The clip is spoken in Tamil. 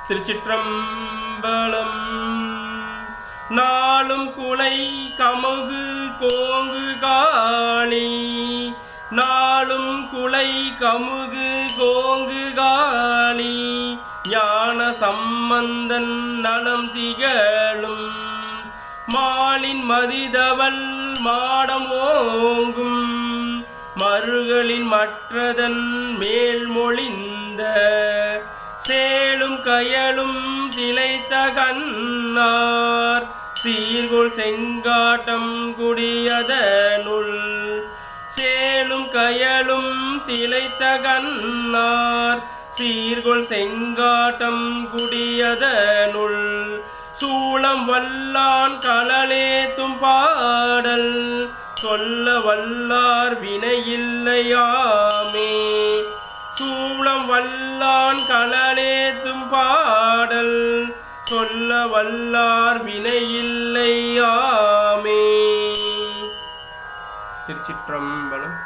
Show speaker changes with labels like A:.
A: திருச்சிற்றம்பலம். நாளும் குலை கமுகு கோங்கு காளி, நாளும் குலை கமுகு கோங்கு காளி, ஞான சம்பந்தன் நலம் திகழும் மாலின் மதிதவல் மாடம் ஓங்கும் மருகளின் மற்றதன் மேல் மொழிந்த சேலும் கயலும் திளைத்த கண்ணார் சீர்கொள் செங்காட்டம் குடியதனுள், சேலும் கயலும் திளைத்த கண்ணார் சீர்கொள் செங்காட்டம் குடியதனுள், சூளம் வல்லான் கழலேத்தும் பாடல் சொல்ல வல்லார் வினையில்லையாமே. சூளம் வல்லான் கழலேத்தும் பாடல் சொல்ல வல்லார் வினையில்லையாமே. திருச்சிற்றம்பலம்.